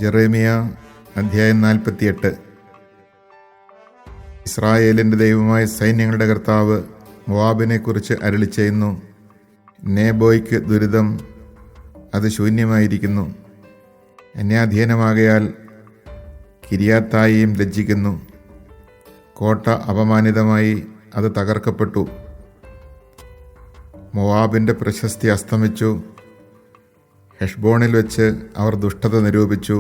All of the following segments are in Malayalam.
ജെറേമിയ അധ്യായം 48. ഇസ്രായേലിൻ്റെ ദൈവമായ സൈന്യങ്ങളുടെ കർത്താവ് മോവാബിനെക്കുറിച്ച് അരുളിച്ചെയ്യുന്നു. നേബോയ്ക്ക് ദുരിതം, അത് ശൂന്യമായിരിക്കുന്നു. അന്യാധീനമാകയാൽ കിരിയാത്തായിയും ലജ്ജിക്കുന്നു. കോട്ട അപമാനിതമായി, അത് തകർക്കപ്പെട്ടു. മോവാബിൻ്റെ പ്രശസ്തി അസ്തമിച്ചു. ഹെഷ്ബോണിൽ വെച്ച് അവർ ദുഷ്ടത നിരൂപിച്ചു.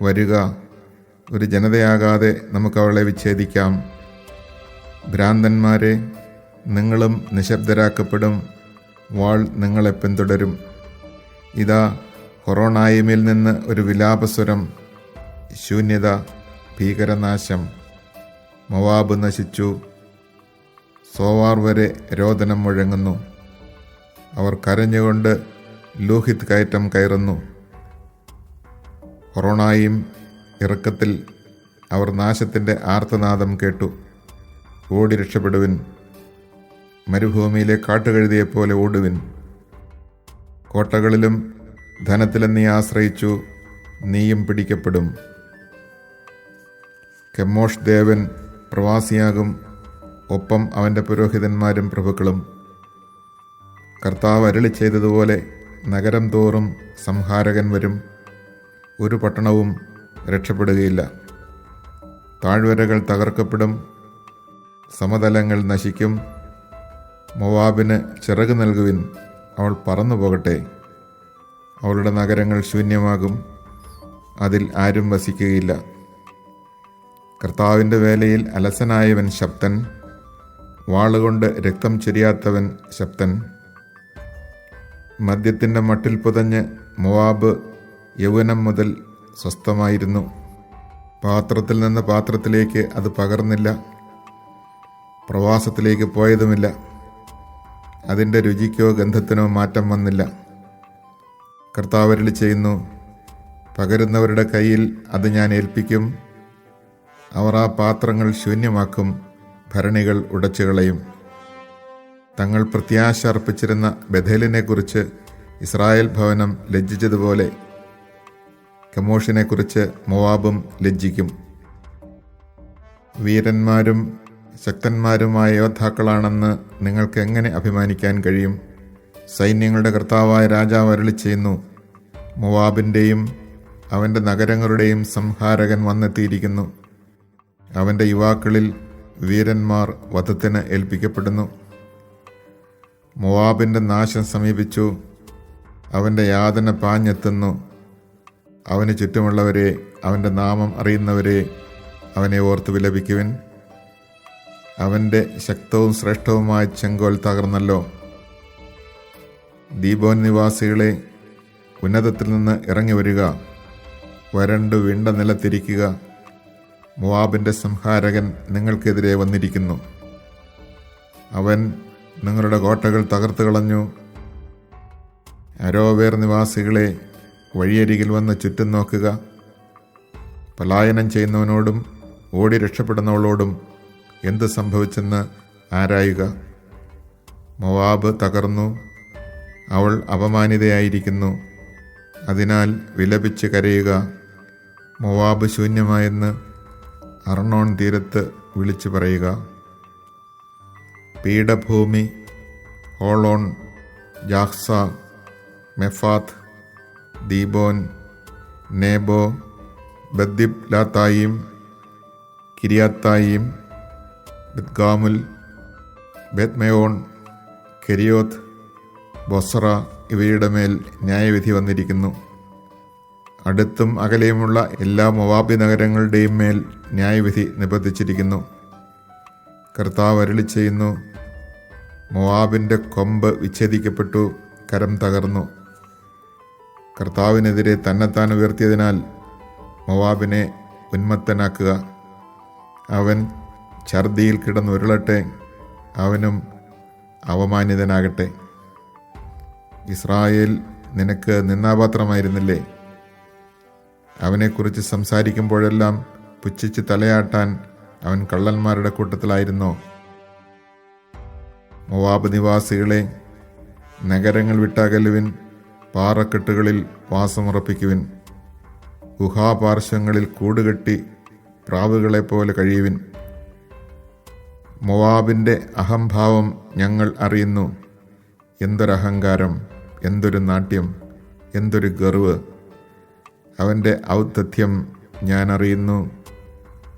വരിക, ഒരു ജനതയാകാതെ നമുക്ക് അവളെ വിച്ഛേദിക്കാം. ഭ്രാന്തന്മാരെ, നിങ്ങളും നിശബ്ദരാക്കപ്പെടും. വാൾ നിങ്ങളെ പിന്തുടരും. ഇതാ, ഹൊറോണായിമിൽ നിന്ന് ഒരു വിലാപസ്വരം. ശൂന്യത, ഭീകരനാശം. മോവാബ് നശിച്ചു. സോവാർ വരെ രോദനം മുഴങ്ങുന്നു. അവർ കരഞ്ഞുകൊണ്ട് ലൂഹിത് കയറ്റം കയറുന്നു. ഹൊറോണായിം ഇറക്കത്തിൽ അവർ നാശത്തിൻ്റെ ആർത്തനാദം കേട്ടു. ഓടി രക്ഷപ്പെടുവിൻ. മരുഭൂമിയിലെ കാട്ടുകഴുതിയെപ്പോലെ ഓടുവിൻ. കോട്ടകളിലും ധനത്തിലും നീ ആശ്രയിച്ചു, നീയും പിടിക്കപ്പെടും. കെമോഷ് ദേവൻ പ്രവാസിയാകും, ഒപ്പം അവൻ്റെ പുരോഹിതന്മാരും പ്രഭുക്കളും. കർത്താവ് അരുളി ചെയ്തതുപോലെ നഗരം തോറും സംഹാരകൻ വരും. ഒരു പട്ടണവും രക്ഷപ്പെടുകയില്ല. താഴ്വരകൾ തകർക്കപ്പെടും, സമതലങ്ങൾ നശിക്കും. മോവാബിന് ചിറക് നൽകുവിൻ, അവൾ പറന്നു പോകട്ടെ. അവളുടെ നഗരങ്ങൾ ശൂന്യമാകും, അതിൽ ആരും വസിക്കുകയില്ല. കർത്താവിൻ്റെ വേലയിൽ അലസനായവൻ ശബ്ദൻ, വാളുകൊണ്ട് രക്തം ചൊരിയാത്തവൻ ശബ്ദൻ. മദ്യത്തിൻ്റെ മട്ടിൽ പുതഞ്ഞ് മോവാബ് യൗവനം മുതൽ സ്വസ്ഥമായിരുന്നു. പാത്രത്തിൽ നിന്ന് പാത്രത്തിലേക്ക് അത് പകർന്നില്ല, പ്രവാസത്തിലേക്ക് പോയതുമില്ല. അതിൻ്റെ രുചിക്കോ ഗന്ധത്തിനോ മാറ്റം വന്നില്ല. കർത്താവ് അരുളി ചെയ്യുന്നു, പകരുന്നവരുടെ കയ്യിൽ അത് ഞാൻ ഏൽപ്പിക്കും. അവർ ആ പാത്രങ്ങൾ ശൂന്യമാക്കും, ഭരണികൾ ഉടച്ചുകളയും. തങ്ങൾ പ്രത്യാശ അർപ്പിച്ചിരുന്ന ബഥേലിനെക്കുറിച്ച് ഇസ്രായേൽ ഭവനം ലജ്ജിച്ചതുപോലെ കെമോഷിനെക്കുറിച്ച് മോവാബും ലജ്ജിക്കും. വീരന്മാരും ശക്തന്മാരുമായ യോദ്ധാക്കളാണെന്ന് നിങ്ങൾക്ക് എങ്ങനെ അഭിമാനിക്കാൻ കഴിയും? സൈന്യങ്ങളുടെ കർത്താവായ രാജാവ് അരുളി ചെയ്യുന്നു, മോവാബിൻ്റെയും അവൻ്റെ നഗരങ്ങളുടെയും സംഹാരകൻ വന്നെത്തിയിരിക്കുന്നു. അവൻ്റെ യുവാക്കളിൽ വീരന്മാർ വധത്തിന് ഏൽപ്പിക്കപ്പെടുന്നു. മോവാബിൻ്റെ നാശം സമീപിച്ചു, അവൻ്റെ യാതന പാഞ്ഞെത്തുന്നു. അവന് ചുറ്റുമുള്ളവരെ, അവൻ്റെ നാമം അറിയുന്നവരെ, അവനെ ഓർത്ത് വിലപിക്കുവിൻ. അവൻ്റെ ശക്തവും ശ്രേഷ്ഠവുമായ ചെങ്കോൽ തകർന്നല്ലോ. ദീബോൻ നിവാസികളെ, ഉന്നതത്തിൽ നിന്ന് ഇറങ്ങി വരിക. വരണ്ടു വിണ്ട നിലത്തിരിക്കുക. മോവാബിൻ്റെ സംഹാരകൻ നിങ്ങൾക്കെതിരെ വന്നിരിക്കുന്നു. അവൻ നിങ്ങളുടെ കോട്ടകൾ തകർത്തു കളഞ്ഞു. അരോവേർ നിവാസികളെ, വഴിയരികിൽ വന്ന് ചുറ്റും നോക്കുക. പലായനം ചെയ്യുന്നവനോടും ഓടി രക്ഷപ്പെടുന്നവളോടും എന്ത് സംഭവിച്ചെന്ന് ആരായുക. മോവാബ് തകർന്നു, അവൾ അപമാനിതയായിരിക്കുന്നു. അതിനാൽ വിലപിച്ച് കരയുക. മോവാബ് ശൂന്യമായെന്ന് അർണോൺ തീരത്ത് വിളിച്ചു പറയുക. പീഠഭൂമി, ഹോളോൺ, ജാഹ്സ, മെഫാത്ത്, ദീബോൻ, നേബോ, ബദ്ദിബ്ലാത്തായിം, കിരിയാത്തായിം, ബദ്ഗാമുൽ, ബെത്മയോൺ, കെരിയോത്ത്, ബൊസ്ര ഇവയുടെ മേൽ ന്യായവിധി വന്നിരിക്കുന്നു. അടുത്തും അകലെയുമുള്ള എല്ലാ മോവാബി നഗരങ്ങളുടെയും മേൽ ന്യായവിധി നിബന്ധിച്ചിരിക്കുന്നു. കർത്താവ് അരുളി ചെയ്യുന്നു, മോവാബിൻ്റെ കൊമ്പ് വിച്ഛേദിക്കപ്പെട്ടു, കരം തകർന്നു. കർത്താവിനെതിരെ തന്നെത്താൻ ഉയർത്തിയതിനാൽ മോവാബിനെ ഉന്മത്തനാക്കുക. അവൻ ഛർദിയിൽ കിടന്നുരുളട്ടെ, അവനും അവമാനിതനാകട്ടെ. ഇസ്രായേൽ നിനക്ക് നിന്ദാപാത്രമായിരുന്നില്ലേ? അവനെക്കുറിച്ച് സംസാരിക്കുമ്പോഴെല്ലാം പുച്ഛിച്ച് തലയാട്ടാൻ അവൻ കള്ളന്മാരുടെ കൂട്ടത്തിലായിരുന്നോ? മോവാബ് നിവാസികളെ, നഗരങ്ങൾ വിട്ടകലുവിൻ, പാറക്കെട്ടുകളിൽ വാസമുറപ്പിക്കുവിൻ. ഗുഹാപാർശ്വങ്ങളിൽ കൂടുകെട്ടി പ്രാവുകളെപ്പോലെ കഴിയുവിൻ. മോവാബിൻ്റെ അഹംഭാവം ഞങ്ങൾ അറിയുന്നു. എന്തൊരഹങ്കാരം, എന്തൊരു നാട്യം, എന്തൊരു ഗർവ്! അവൻ്റെ ഔദ്ധത്യം ഞാൻ അറിയുന്നു.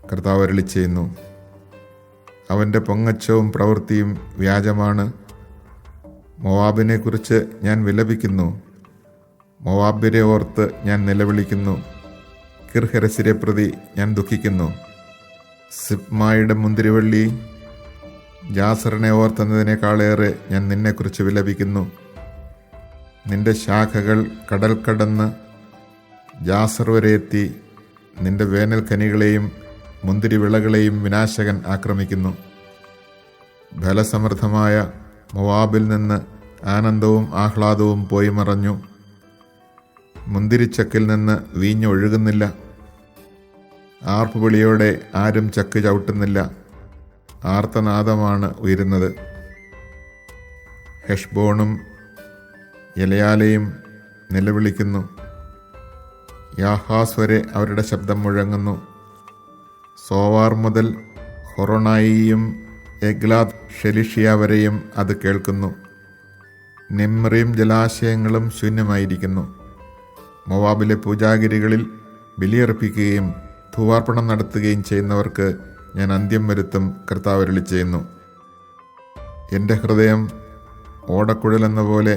കർത്താവ് അരുളിച്ചെയ്യുന്നു. അവൻ്റെ പൊങ്ങച്ചവും പ്രവൃത്തിയും വ്യാജമാണ്. മോവാബിനെക്കുറിച്ച് ഞാൻ വിലപിക്കുന്നു. മോവാബ്യരെ ഓർത്ത് ഞാൻ നിലവിളിക്കുന്നു. കിർഹെരസിരെ പ്രതി ഞാൻ ദുഃഖിക്കുന്നു. സിബ്മായുടെ മുന്തിരിവള്ളി, ജാസറിനെ ഓർത്തെന്നതിനേക്കാളേറെ ഞാൻ നിന്നെക്കുറിച്ച് വിലപിക്കുന്നു. നിന്റെ ശാഖകൾ കടൽ കടന്ന് ജാസർ വരെ എത്തി. നിന്റെ വേനൽക്കനികളെയും മുന്തിരിവിളകളെയും വിനാശകൻ ആക്രമിക്കുന്നു. ബലസമൃദ്ധമായ മോവാബിൽ നിന്ന് ആനന്ദവും ആഹ്ലാദവും പോയി മറഞ്ഞു. മുന്തിരിച്ചക്കിൽ നിന്ന് വീഞ്ഞ് ഒഴുകുന്നില്ല. ആർപ്പുവിളിയോടെ ആരും ചക്ക് ചവിട്ടുന്നില്ല. ആർത്തനാദമാണ് ഉയരുന്നത്. ഹെഷ്ബോണും എലയാലയും നിലവിളിക്കുന്നു. യാഹാസ് വരെ അവരുടെ ശബ്ദം മുഴങ്ങുന്നു. സോവാർ മുതൽ ഹൊറോണായിയും എഗ്ലാദ് ഷെലിഷിയ വരെയും അത് കേൾക്കുന്നു. നിമ്രീം ജലാശയങ്ങളും ശൂന്യമായിരിക്കുന്നു. മോവാബിലെ പൂജാഗിരികളിൽ ബലിയർപ്പിക്കുകയും ധൂവാർപ്പണം നടത്തുകയും ചെയ്യുന്നവർക്ക് ഞാൻ അന്ത്യം വരുത്തും. കർത്താവ് അരുളിച്ചെയ്യുന്നു. എൻ്റെ ഹൃദയം ഓടക്കുഴലെന്ന പോലെ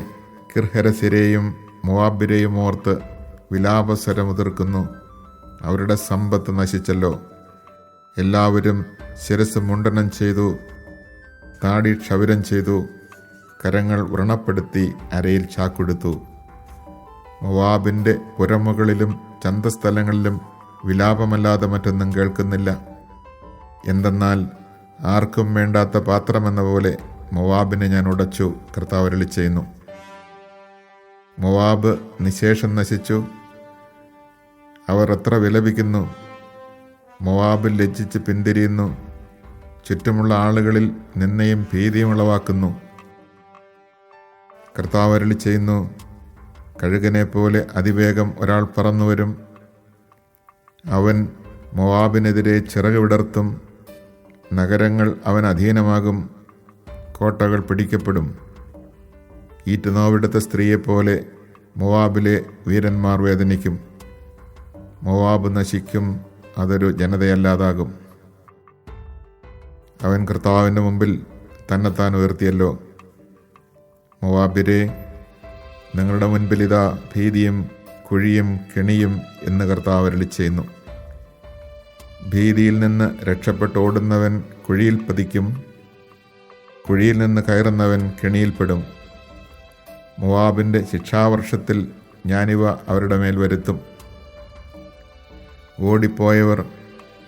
കിർഹെരസിരെയും മോവാബിരെയും ഓർത്ത് വിലാപസ്വരമുതിർക്കുന്നു. അവരുടെ സമ്പത്ത് നശിച്ചല്ലോ. എല്ലാവരും ശിരസ് മുണ്ടനം ചെയ്തു, താടി ക്ഷൗരം ചെയ്തു, കരങ്ങൾ വ്രണപ്പെടുത്തി അരയിൽ ചാക്കുടുത്തു. മോവാബിൻ്റെ പുരമുകളിലും ചന്തസ്ഥലങ്ങളിലും വിലാപമല്ലാതെ മറ്റൊന്നും കേൾക്കുന്നില്ല. എന്തെന്നാൽ ആർക്കും വേണ്ടാത്ത പാത്രമെന്ന പോലെ മോവാബിനെ ഞാൻ ഉടച്ചു. കർത്താവ് അരുളിച്ചെയ്യുന്നു. മോവാബ് നിശേഷം നശിച്ചു. അവർ എത്ര വിലപിക്കുന്നു! മോവാബ് ലജ്ജിച്ച് പിന്തിരിയുന്നു. ചുറ്റുമുള്ള ആളുകളിൽ നിന്നയും ഭീതിയും ഉളവാക്കുന്നു. കർത്താവ് അരുളിച്ചെയ്യുന്നു. കഴുകനെ പോലെ അതിവേഗം ഒരാൾ പറന്നുവരും. അവൻ മോവാബിനെതിരെ ചിറക് വിടർത്തും. നഗരങ്ങൾ അവൻ അധീനമാകും. കോട്ടകൾ പിടിക്കപ്പെടും. ഈറ്റുനോവെടുത്ത സ്ത്രീയെപ്പോലെ മോവാബിലെ വീരന്മാർ വേദനിക്കും. മോവാബ് നശിക്കും. അതൊരു ജനതയല്ലാതാകും. അവൻ കർത്താവിൻ്റെ മുമ്പിൽ തന്നെത്താൻ ഉയർത്തിയല്ലോ. മോവാബ്യരെ, നിങ്ങളുടെ മുൻപിൽ ഇതാ ഭീതിയും കുഴിയും കെണിയും എന്ന് കർത്താവ് അരുളിച്ചെയ്യുന്നു. ഭീതിയിൽ നിന്ന് രക്ഷപ്പെട്ടോടുന്നവൻ കുഴിയിൽ പതിക്കും. കുഴിയിൽ നിന്ന് കയറുന്നവൻ കെണിയിൽപ്പെടും. മോവാബിൻ്റെ ശിക്ഷാവർഷത്തിൽ ഞാനിവ അവരുടെ മേൽ വരുത്തും. ഓടിപ്പോയവർ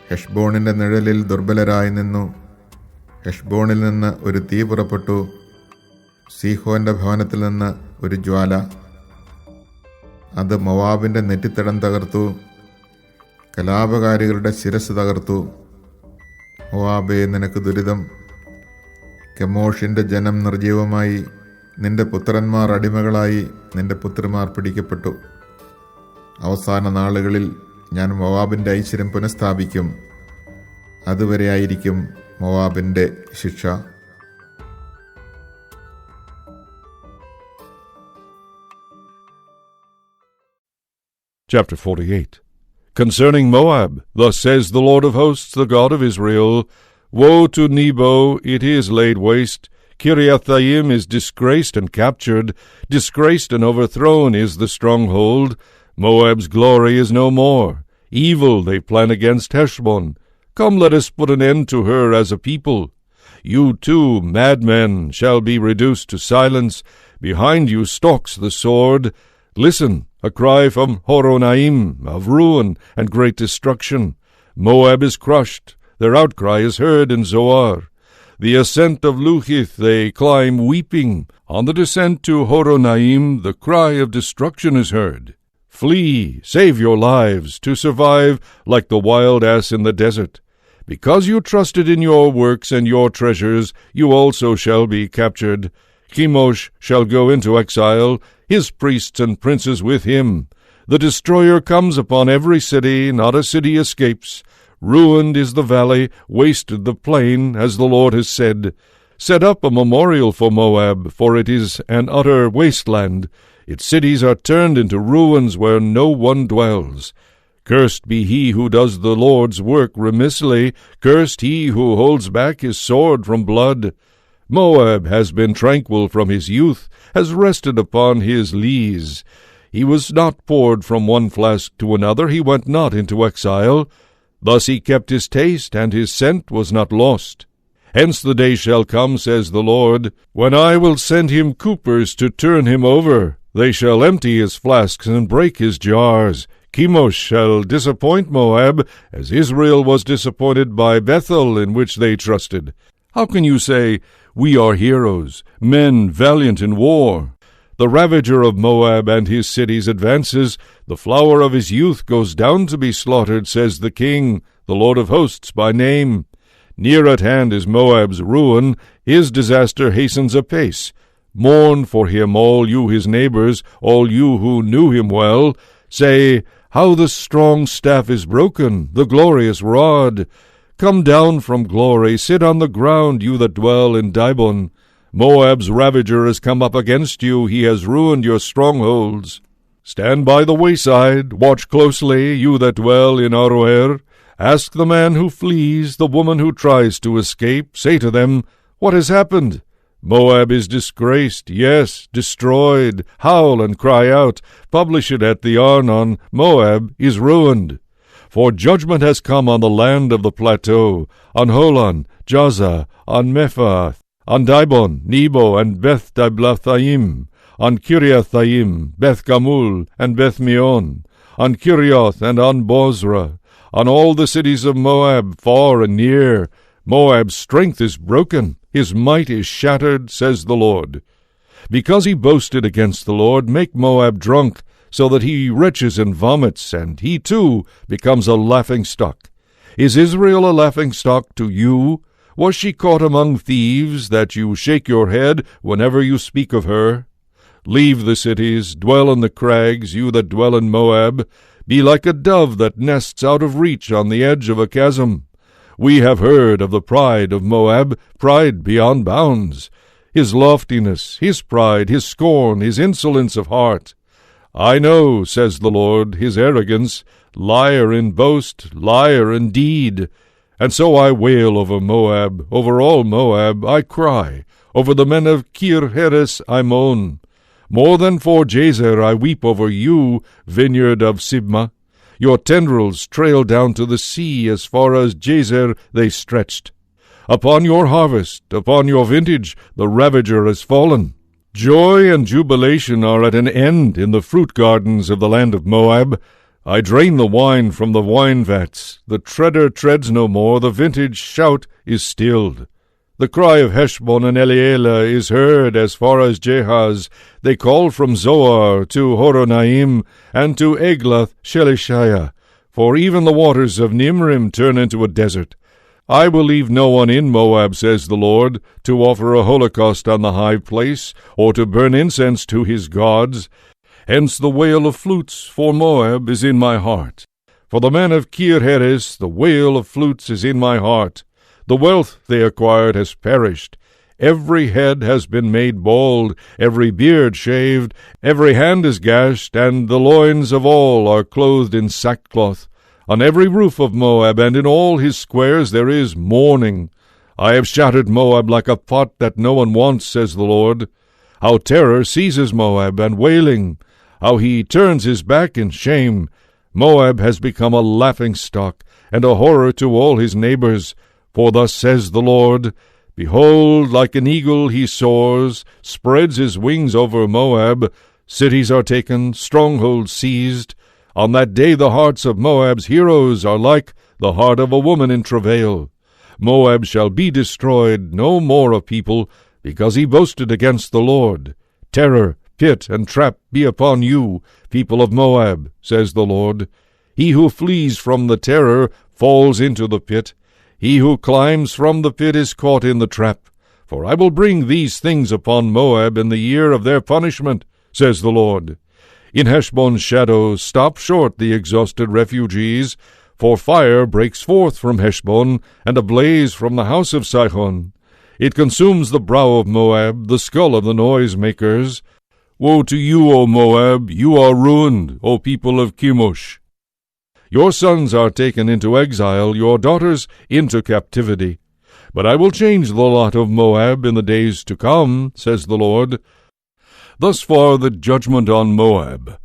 ഹെഷ്ബോണിൻ്റെ നിഴലിൽ ദുർബലരായി നിന്നു. ഹെഷ്ബോണിൽ നിന്ന് ഒരു തീ പുറപ്പെട്ടു. സീഹോൻ്റെ ഭവനത്തിൽ നിന്ന് ഒരു ജ്വാല. അത് മോവാബിൻ്റെ നെറ്റിത്തടം തകർത്തു. കലാപകാരികളുടെ ശിരസ് തകർത്തു. മോവാബേ, നിനക്ക് ദുരിതം! കെമോഷിൻ്റെ ജനം നിർജീവമായി. നിന്റെ പുത്രന്മാർ അടിമകളായി. നിന്റെ പുത്രിമാർ പിടിക്കപ്പെട്ടു. അവസാന നാളുകളിൽ ഞാൻ മോവാബിൻ്റെ ഐശ്വര്യം പുനഃസ്ഥാപിക്കും. അതുവരെയായിരിക്കും മോവാബിൻ്റെ ശിക്ഷ. Chapter 48. Concerning Moab, thus says the Lord of hosts, the God of Israel, Woe to Nebo, it is laid waste. Kiriathaim is disgraced and captured. Disgraced and overthrown is the stronghold. Moab's glory is no more. Evil they plan against Heshbon. Come, let us put an end to her as a people. You too, madmen, shall be reduced to silence. Behind you stalks the sword. Listen, a cry from Horonaim, of ruin and great destruction. Moab is crushed. Their outcry is heard in Zoar. The ascent of Luhith they climb weeping. On the descent to Horonaim the cry of destruction is heard. Flee, save your lives, to survive like the wild ass in the desert. Because you trusted in your works and your treasures, you also shall be captured. Chemosh shall go into exile, his priests and princes with him. The destroyer comes upon every city, not a city escapes. Ruined is the valley, wasted the plain, as the Lord has said. Set up a memorial for Moab, for it is an utter wasteland. Its cities are turned into ruins where no one dwells. Cursed be he who does the Lord's work remissly. Cursed he who holds back his sword from blood. Moab has been tranquil from his youth, has rested upon his lees. He was not poured from one flask to another, he went not into exile. Thus he kept his taste, and his scent was not lost. Hence the day shall come, says the Lord, when I will send him coopers to turn him over. They shall empty his flasks and break his jars. Chemosh shall disappoint Moab, as Israel was disappointed by Bethel, in which they trusted. How can you say, we are heroes, men valiant in war? The ravager of Moab and his cities advances. The flower of his youth goes down to be slaughtered, says the King, the Lord of hosts by name. Near at hand is Moab's ruin. His disaster hastens apace. Mourn for him, all you his neighbors, all you who knew him well. Say, how the strong staff is broken, the glorious rod. Come down from glory, sit on the ground, you that dwell in Dibon. Moab's ravager has come up against you, he has ruined your strongholds. Stand by the wayside, watch closely, you that dwell in Aroer. Ask the man who flees, the woman who tries to escape. Say to them, what has happened? Moab is disgraced, yes, destroyed. Howl and cry out. Publish it at the Arnon. Moab is ruined. For judgment has come on the land of the plateau, on Holon, Jazza, on Mephath, on Dibon, Nebo, and Beth Diblathaim, on Kiriathaim, Beth Gamul, and Beth Meon, on Kirioth, and on Bozrah, on all the cities of Moab, far and near. Moab's strength is broken, his might is shattered, says the Lord. Because he boasted against the Lord, make Moab drunk, so that he retches and vomits, and he too becomes a laughingstock. Is Israel a laughingstock to you? Was she caught among thieves, that you shake your head whenever you speak of her? Leave the cities, dwell in the crags, you that dwell in Moab. Be like a dove that nests out of reach on the edge of a chasm. We have heard of the pride of Moab, pride beyond bounds. His loftiness, his pride, his scorn, his insolence of heart. I know, says the Lord, his arrogance, liar in boast, liar in deed. And so I wail over Moab, over all Moab I cry, over the men of Kir-Heres I moan. More than for Jazer I weep over you, vineyard of Sibmah. Your tendrils trail down to the sea, as far as Jazer they stretched. Upon your harvest, upon your vintage, the ravager has fallen. Joy and jubilation are at an end in the fruit gardens of the land of Moab. I drain the wine from the wine vats. The treader treads no more, the vintage shout is stilled. The cry of Heshbon and Elealeh is heard as far as Jehaz. They call from Zoar to Horonaim and to Eglath Shelishiah, for even the waters of Nimrim turn into a desert. I will leave no one in Moab, says the Lord, to offer a holocaust on the high place, or to burn incense to his gods. Hence the wail of flutes for Moab is in my heart. For the men of Kir-Heres the wail of flutes is in my heart. The wealth they acquired has perished. Every head has been made bald, every beard shaved, every hand is gashed, and the loins of all are clothed in sackcloth. On every roof of Moab and in all his squares there is mourning. I have shattered Moab like a pot that no one wants, says the Lord. How terror seizes Moab, and wailing, how he turns his back in shame. Moab has become a laughingstock, and a horror to all his neighbors. For thus says the Lord, behold, like an eagle he soars, spreads his wings over Moab. Cities are taken, strongholds seized. On that day the hearts of Moab's heroes are like the heart of a woman in travail. Moab shall be destroyed, no more a people, because he boasted against the Lord. Terror, pit, and trap be upon you, people of Moab, says the Lord. He who flees from the terror falls into the pit. He who climbs from the pit is caught in the trap. For I will bring these things upon Moab in the year of their punishment, says the Lord. In Heshbon's shadow stop short the exhausted refugees, for fire breaks forth from Heshbon, and a blaze from the house of Sihon. It consumes the brow of Moab, the skull of the noise-makers. Woe to you, O Moab! You are ruined, O people of Chemosh! Your sons are taken into exile, your daughters into captivity. But I will change the lot of Moab in the days to come, says the Lord. Thus far the judgment on Moab.